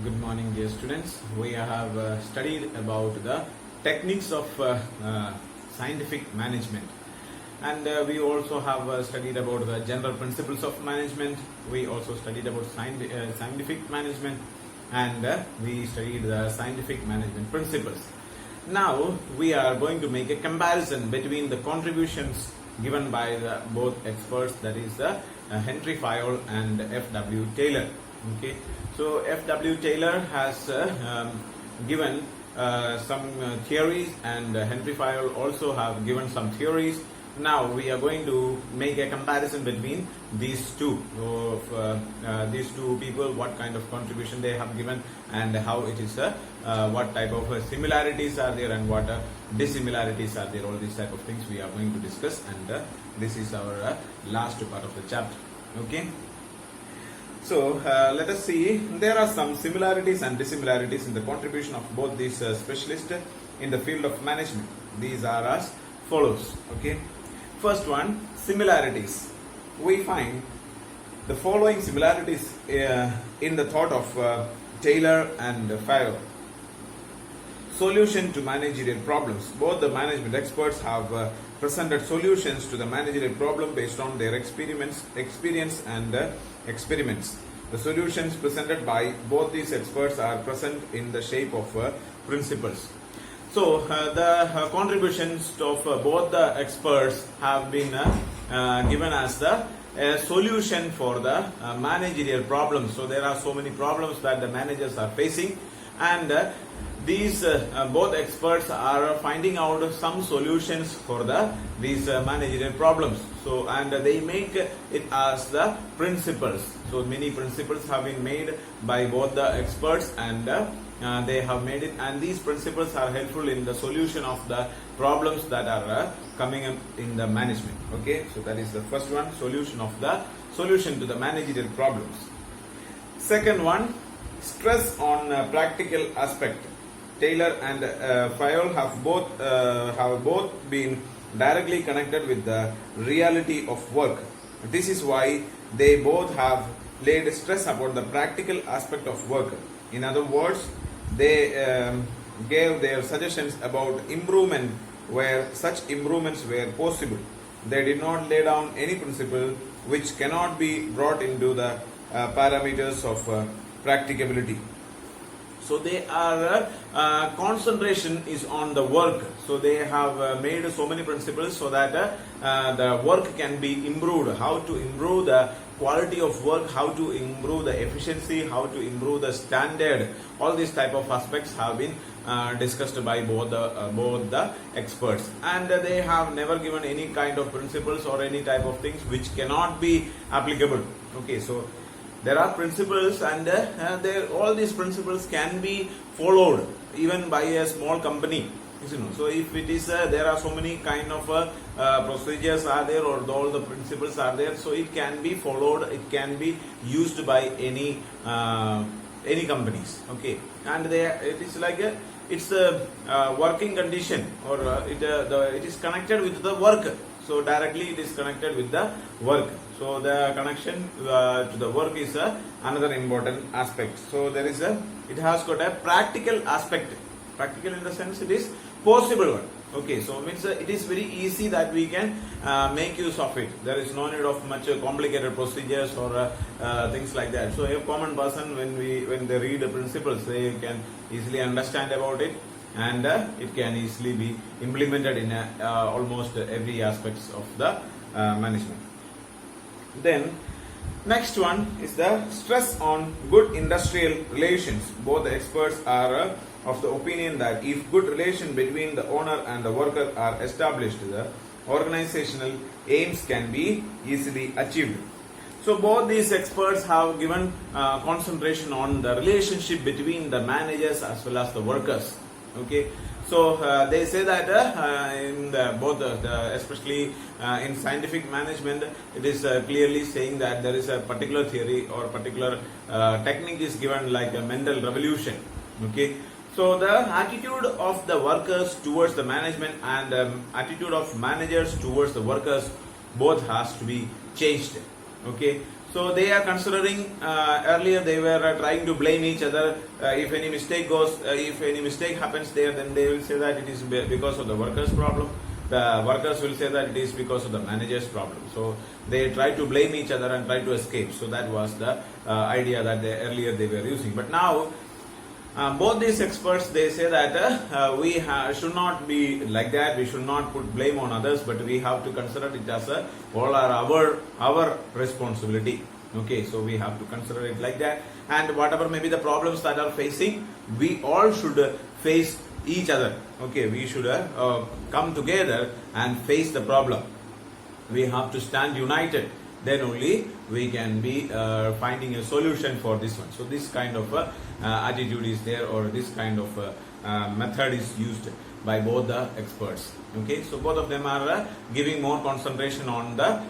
Good morning, dear students. We have studied about the techniques of scientific management, and we also have studied about the general principles of management. We also studied about scientific management, and we studied the scientific management principles. Now we are going to make a comparison between the contributions given by both experts, that is Henry Fayol and F.W. Taylor. Okay, so F.W. Taylor has given some theories, and Henry Fayol also have given some theories. Now we are going to make a comparison between these two people, what kind of contribution they have given, and how it is what type of similarities are there and what dissimilarities are there. All these type of things we are going to discuss, and this is our last part of the chapter. Okay. So let us see, there are some similarities and dissimilarities in the contribution of both these specialists in the field of management. These are as follows. Okay, first one, similarities. We find the following similarities in the thought of Taylor and Fayol. Solution to managerial problems. Both the management experts have presented solutions to the managerial problem based on their experience and experiments. The solutions presented by both these experts are present in the shape of principles. So the contributions of both the experts have been given as the solution for the managerial problems. So there are so many problems that the managers are facing, and these both experts are finding out some solutions for these managerial problems. So, and they make it as the principles. So many principles have been made by both the experts, and they have made it, and these principles are helpful in the solution of the problems that are coming up in the management. Okay, so that is the first one, solution to the managerial problems. Second one, stress on practical aspect. Taylor and Fayol have both been directly connected with the reality of work. This is why they both have laid stress upon the practical aspect of work. In other words, they gave their suggestions about improvement where such improvements were possible. They did not lay down any principle which cannot be brought into the parameters of practicability. So they are concentration is on the work. So they have made so many principles so that the work can be improved. How to improve the quality of work, how to improve the efficiency, how to improve the standard. All these type of aspects have been discussed by both the experts, and they have never given any kind of principles or any type of things which cannot be applicable. Okay, so there are principles, and all these principles can be followed even by a small company. So if it is there are so many kind of procedures are there, or all the principles are there, so it can be followed, it can be used by any companies. Okay, and it is like it's a working condition, or it is connected with the work. So directly it is connected with the work. So the connection to the work is another important aspect. So there is it has got a practical aspect. Practical in the sense it is possible one. Okay, so means it is very easy that we can make use of it. There is no need of much complicated procedures or things like that. So a common person, when they read the principles, they can easily understand about it, and it can easily be implemented in almost every aspects of the management. Then next one is the stress on good industrial relations. Both the experts are of the opinion that if good relation between the owner and the worker are established, the organizational aims can be easily achieved. So both these experts have given concentration on the relationship between the managers as well as the workers. Okay, so they say that in especially in scientific management, it is clearly saying that there is a particular theory or particular technique is given, like a mental revolution. Okay, so the attitude of the workers towards the management and attitude of managers towards the workers both has to be changed. Okay, so So they are considering earlier they were trying to blame each other. If any mistake happens there, then they will say that it is because of the workers' problem. The workers will say that it is because of the manager's problem. So they try to blame each other and try to escape. So that was the idea that earlier they were using. But now both these experts, they say that we should not be like that. We should not put blame on others, but we have to consider it as all are our responsibility. Okay, so we have to consider it like that. And whatever may be the problems that are facing, we all should face each other. Okay, we should come together and face the problem. We have to stand united. Then only we can be finding a solution for this one. So this kind of attitude is there, or this kind of method is used by both the experts. Okay, so both of them are giving more concentration on the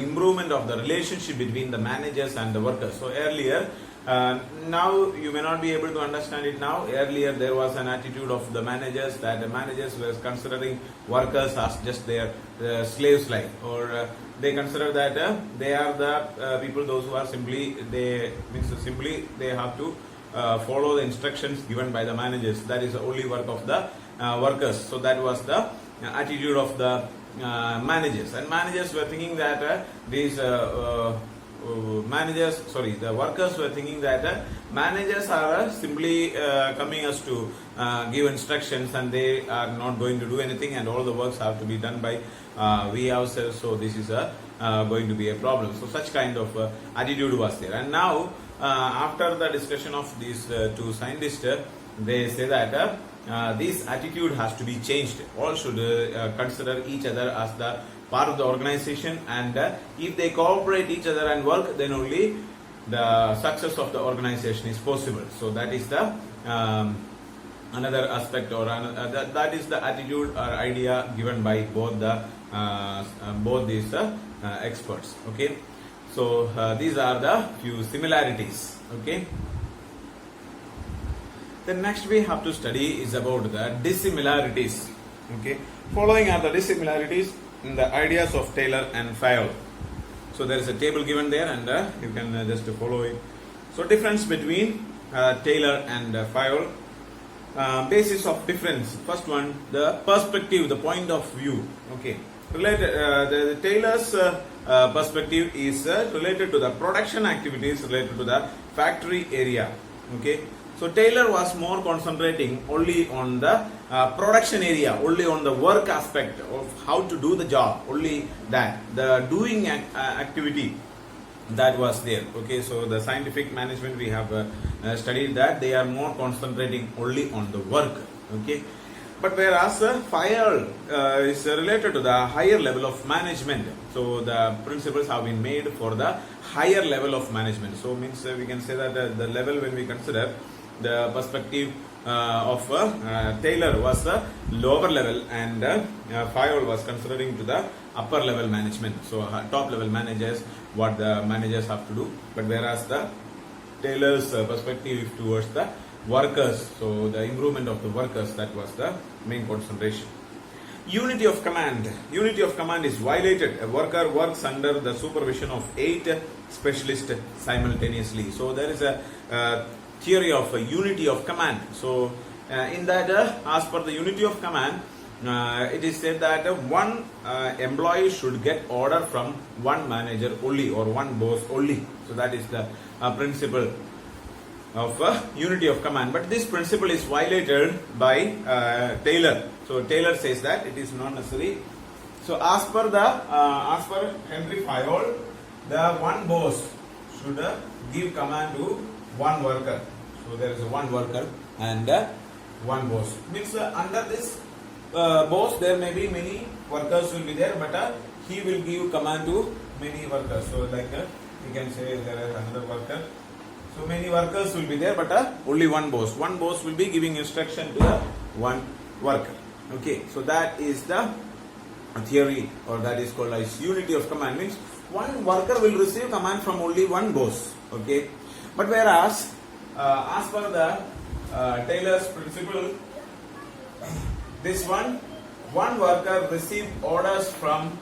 improvement of the relationship between the managers and the workers. So earlier, now you may not be able to understand it now. Earlier there was an attitude of the managers that the managers were considering workers as just their slaves like, or they consider that they are the people, those who are simply they have to follow the instructions given by the managers. That is the only work of the workers. So that was the attitude of the managers, and managers were thinking that the workers were thinking that managers are simply coming us to give instructions, and they are not going to do anything, and all the works have to be done by we ourselves. So this is going to be a problem. So such kind of attitude was there. And now after the discussion of these two scientists, they say that this attitude has to be changed. All should consider each other as the part of the organization, and if they cooperate each other and work, then only the success of the organization is possible. So that is the another aspect, or that is the attitude or idea given by both these experts. Okay, so these are the few similarities. Okay, then next we have to study is about the dissimilarities. Okay, following are the dissimilarities in the ideas of Taylor and Fayol. So there is a table given there, and you can just follow it. So difference between Taylor and Fayol. Basis of difference. First one, the perspective, the point of view. Okay, related. The Taylor's perspective is related to the production activities related to the factory area. Okay, so Taylor was more concentrating only on the production area, only on the work aspect of how to do the job, only that, the doing activity that was there. Okay, so the scientific management, we have studied that they are more concentrating only on the work. Okay, but whereas Fayol is related to the higher level of management. So the principles have been made for the higher level of management. So means we can say that the level, when we consider the perspective of Taylor was the lower level, and Fayol was considering to the upper level management. So top level managers, what the managers have to do. But whereas the Taylor's perspective towards the workers, so the improvement of the workers, that was the main concentration. Unity of command. Unity of command is violated. A worker works under the supervision of 8 specialists simultaneously. So there is a theory of unity of command. So in that, as per the unity of command, it is said that one employee should get order from one manager only, or one boss only. So that is the principle of unity of command. But this principle is violated by Taylor. So Taylor says that it is not necessary. So as per Henry Fayol, the one boss should give command to one worker. So there is one worker and one boss. Means under this boss there may be many workers will be there, but he will give command to many workers. So like you can say there is another worker. So many workers will be there, but only one boss. One boss will be giving instruction to the one worker. Okay, so that is the theory, or that is called as unity of command. Means one worker will receive command from only one boss. Okay, but whereas as per the Taylor's principle, this one worker received orders from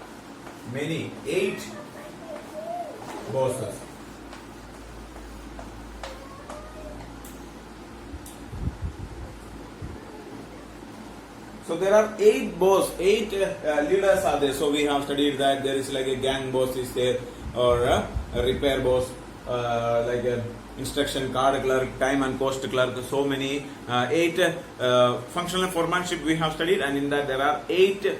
many 8 bosses. So there are 8 leaders are there. So we have studied that there is like a gang boss is there, or a repair boss, like a instruction card clerk, time and cost clerk. So many 8 functional foremanship we have studied, and in that there are 8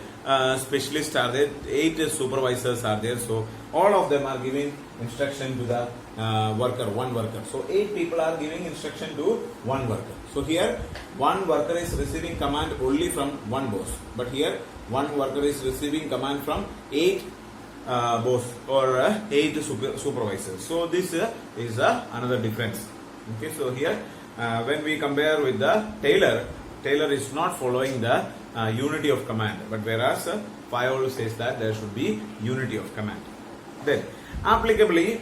specialists are there, 8 supervisors are there. So all of them are giving instruction to the one worker. So 8 people are giving instruction to one worker. So here one worker is receiving command only from one boss, but here one worker is receiving command from 8 boss or 8 supervisors. So this is another difference. Okay, so here when we compare with the Taylor is not following the unity of command, but whereas Fayol says that there should be unity of command. Then applicability,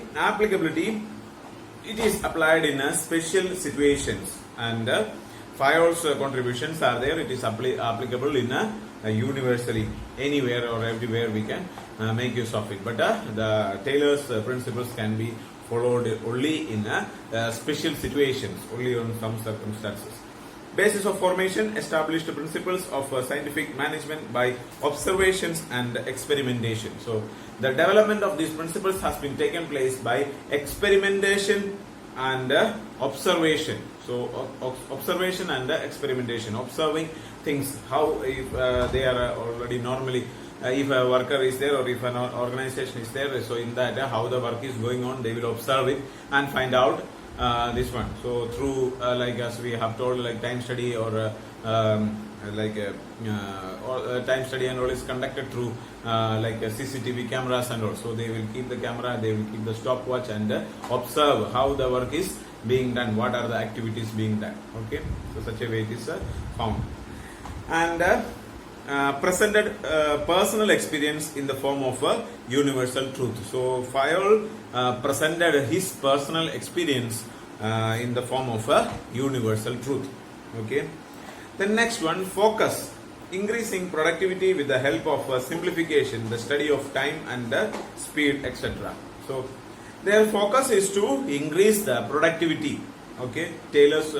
it is applied in special situations, and Fayol's contributions are there. It is applicable in universally, anywhere or everywhere we can make use of it. But the Taylor's principles can be followed only in special situations, only on some circumstances. Basis of formation, established principles of scientific management by observations and experimentation. So the development of these principles has been taken place by experimentation and observation. So observation and experimentation, observing things, how if they are already normally, if a worker is there or if an organization is there, so in that how the work is going on, they will observe it and find out this one. So through like as we have told, like time study or time study and all is conducted through like CCTV cameras and all. So they will keep the camera, they will keep the stopwatch and observe how the work is being done, what are the activities being done. Okay, so such a way it is found. And presented personal experience in the form of a universal truth. So Fayol presented his personal experience in the form of a universal truth. Okay. The next one, focus, increasing productivity with the help of simplification, the study of time and speed, etc. So their focus is to increase the productivity. Okay, Taylor's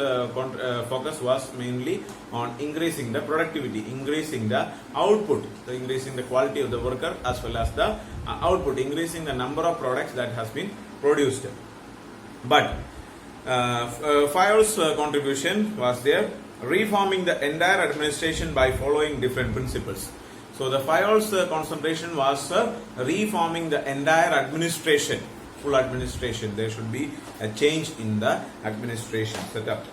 focus was mainly on increasing the productivity, increasing the output, so increasing the quality of the worker as well as the output, increasing the number of products that has been produced. But Fayol's contribution was there, reforming the entire administration by following different principles. So the Fayol's concentration was reforming the entire administration, full administration. There should be a change in the administration setup.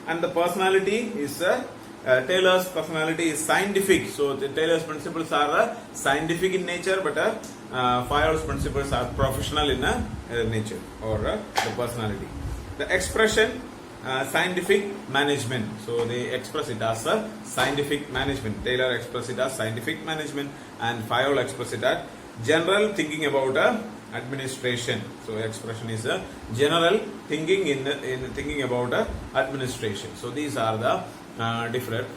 And the personality is Taylor's personality is scientific. So the Taylor's principles are scientific in nature, but Fayol's principles are professional in nature or the personality. The expression, scientific management. So they express it as scientific management. Taylor express it as scientific management, and Fayol express it as general thinking about administration. So expression is a general thinking in thinking about administration. So these are the different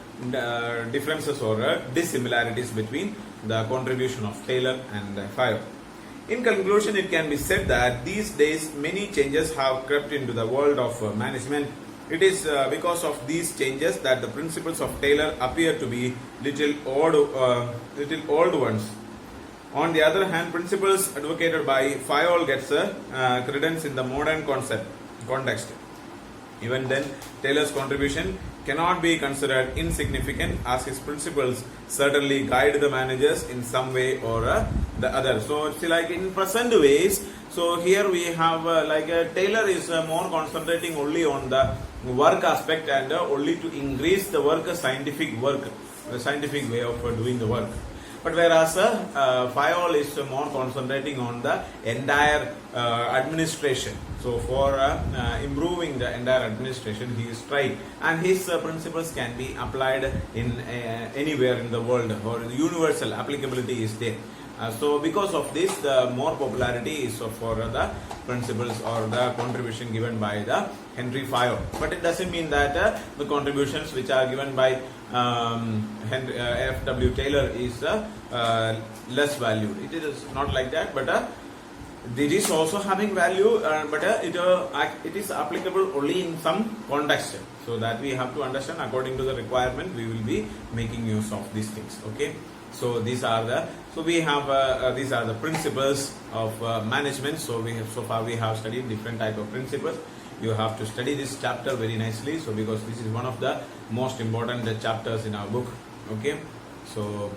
differences or dissimilarities between the contribution of Taylor and Fayol. In conclusion, it can be said that these days many changes have crept into the world of management. It is because of these changes that the principles of Taylor appear to be little old ones. On the other hand, principles advocated by Fayol gets credence in the modern context. Even then, Taylor's contribution cannot be considered insignificant, as his principles certainly guide the managers in some way or the other. So it's like in present ways. So here we have Taylor is more concentrating only on the work aspect and only to increase the work, scientific way of doing the work. But whereas Fayol is more concentrating on the entire administration. So for improving the entire administration, he is trying, and his principles can be applied in anywhere in the world, or universal applicability is there. So because of this, the more popularity is for the principles or the contribution given by the Henry Fayol. But it doesn't mean that the contributions which are given by F.W. Taylor is less valued. It is not like that, but it is also having value, but it is applicable only in some context. So that we have to understand according to the requirement. We will be making use of these things. Okay. So these are the these are the principles of management. So far we have studied different type of principles. You have to study this chapter very nicely. So because this is one of the most important chapters in our book. Okay. So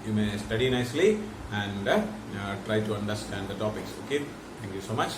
you may study nicely and try to understand the topics. Okay. Thank you so much.